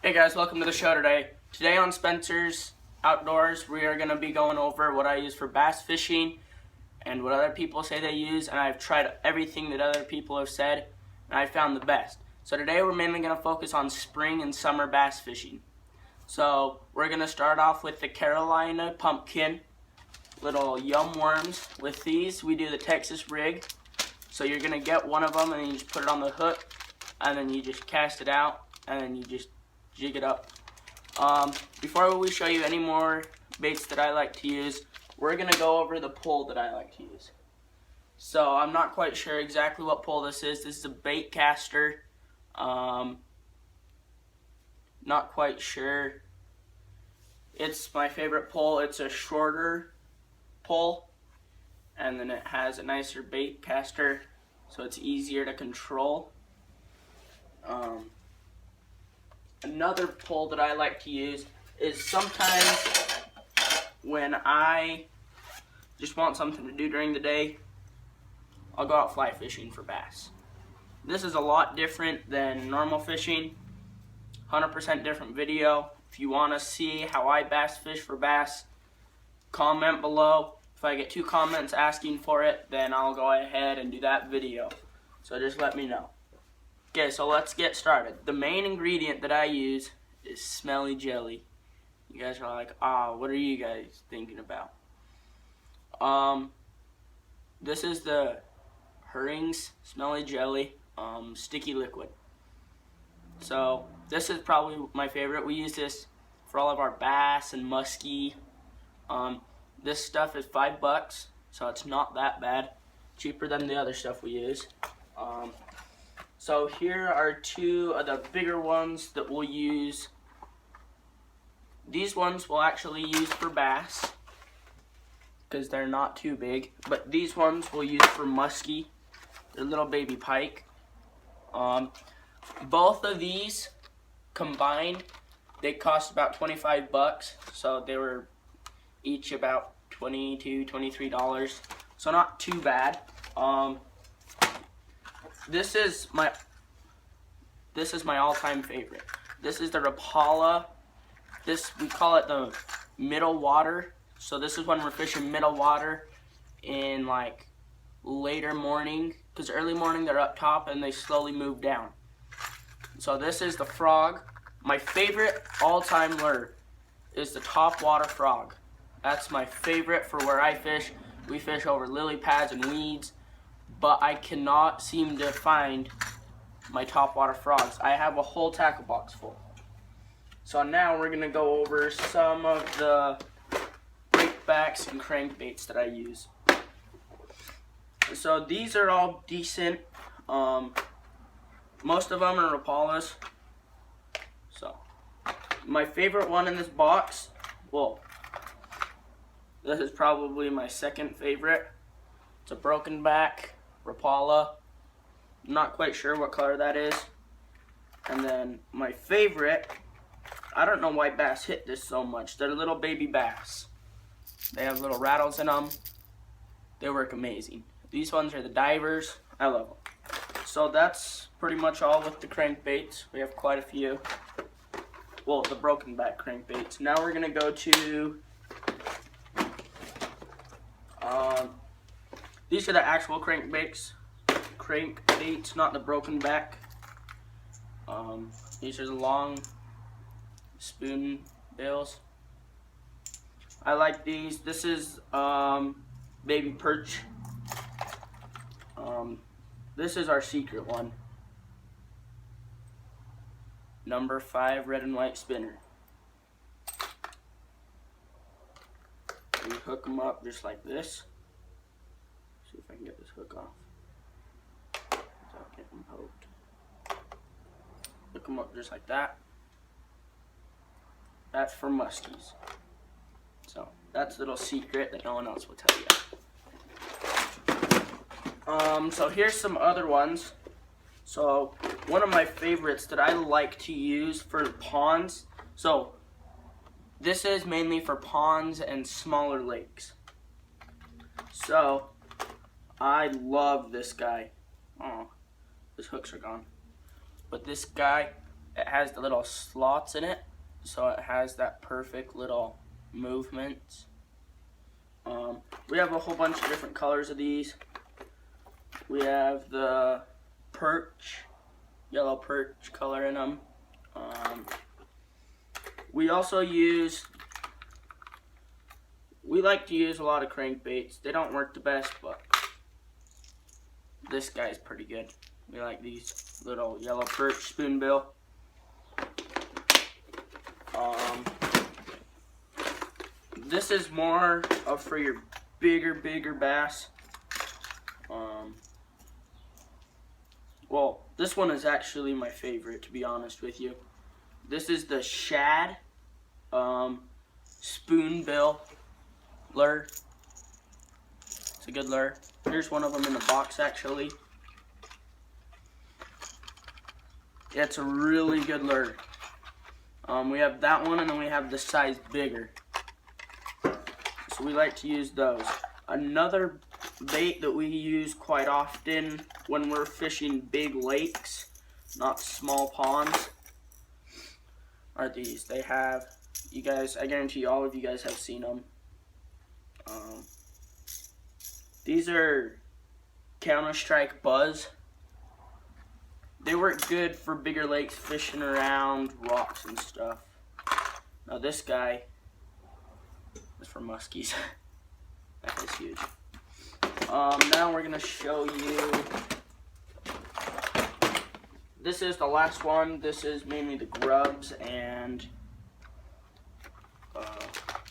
Hey guys, welcome to the show today. Today on Spencer's Outdoors, we are going to be going over what I use for bass fishing and what other people say they use, and I've tried everything that other people have said, and I found the best. So today we're mainly going to focus on spring and summer bass fishing. So we're going to start off with the Carolina pumpkin, little yum worms. With these, we do the Texas rig. So you're going to get one of them and you just put it on the hook, and then you just cast it out, and then you just jig it up. Before we show you any more baits that I like to use, we're going to go over the pole that I like to use. So I'm not quite sure exactly what pole this is. This is a bait caster. Not quite sure. It's my favorite pole. It's a shorter pole, and then it has a nicer bait caster, so it's easier to control. Another pole that I like to use is sometimes when I just want something to do during the day, I'll go out fly fishing for bass. This is a lot different than normal fishing, 100% different video. If you want to see how I bass fish for bass, comment below. If I get 2 comments asking for it, then I'll go ahead and do that video. So just let me know. Okay, so let's get started. The main ingredient that I use is smelly jelly. You guys are like, what are you guys thinking about? This is the Herrings Smelly Jelly sticky liquid. So this is probably my favorite. We use this for all of our bass and muskie. This stuff is $5, so it's not that bad. Cheaper than the other stuff we use. So here are 2 of the bigger ones that we'll use. These ones we'll actually use for bass because they're not too big. But these ones we'll use for muskie. They're little baby pike. Both of these combined, they cost about $25. So they were each about $22, $23. So not too bad. This is my all-time favorite. This is the Rapala. We call it the middle water. So this is when we're fishing middle water in like later morning, because early morning they're up top and they slowly move down. So this is the frog. My favorite all-time lure is the top water frog. That's my favorite for where I fish. We fish over lily pads and weeds, but I cannot seem to find my topwater frogs. I have a whole tackle box full. So now we're gonna go over some of the breakbacks and crankbaits that I use. So these are all decent. Most of them are Rapalas. So my favorite one in this box, well, this is probably my second favorite. It's a broken back Rapala. I'm not quite sure what color that is. And then my favorite, I don't know why bass hit this so much. They're little baby bass. They have little rattles in them. They work amazing. These ones are the divers. I love them. So that's pretty much all with the crankbaits. We have quite a few. Well, the broken back crankbaits. Now we're gonna go to these are the actual crankbaits, not the broken back. These are the long spoon bills. I like these. This is baby perch. This is our secret one. Number 5 red and white spinner. We hook them up just like this. See if I can get this hook off without getting poked. Hook them up just like that. That's for muskies. So that's a little secret that no one else will tell you. So here's some other ones. So one of my favorites that I like to use for ponds. So this is mainly for ponds and smaller lakes. So I love this guy. Oh, his hooks are gone. But this guy, it has the little slots in it, so it has that perfect little movement. We have a whole bunch of different colors of these. We have the perch, yellow perch color in them. We also like to use a lot of crankbaits. They don't work the best, but this guy's pretty good. We like these little yellow perch spoonbill. This is more of for your bigger bass. Well, this one is actually my favorite, to be honest with you. This is the shad spoonbill lure. It's a good lure. Here's one of them in the box, actually. It's a really good lure. We have that one, and then we have the size bigger. So we like to use those. Another bait that we use quite often when we're fishing big lakes, not small ponds, are these. They have, you guys, I guarantee all of you guys have seen them. These are Counter-Strike Buzz. They work good for bigger lakes, fishing around rocks and stuff. Now this guy is for muskies. That is huge. Now we're gonna show you. This is the last one. This is mainly the grubs and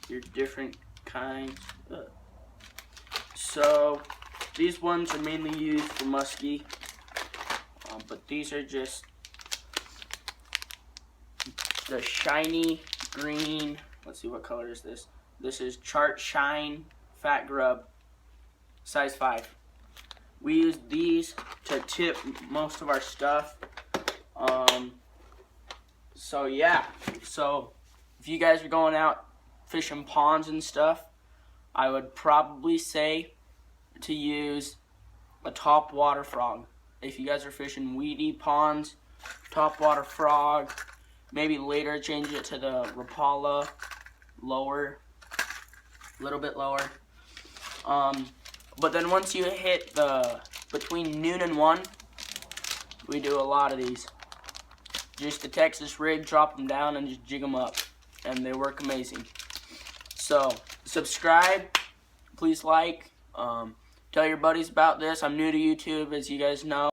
your different kinds. So these ones are mainly used for muskie, but these are just the shiny green. Let's see, what color is this? This is Chart Shine Fat Grub, size 5. We use these to tip most of our stuff. So yeah, so if you guys are going out fishing ponds and stuff, I would probably say to use a topwater frog. If you guys are fishing weedy ponds, topwater frog, maybe later change it to the Rapala, lower, a little bit lower. But then once you hit between noon and 1, we do a lot of these. Just the Texas rig, drop them down and just jig them up, and they work amazing. So subscribe, please like, tell your buddies about this. I'm new to YouTube, as you guys know.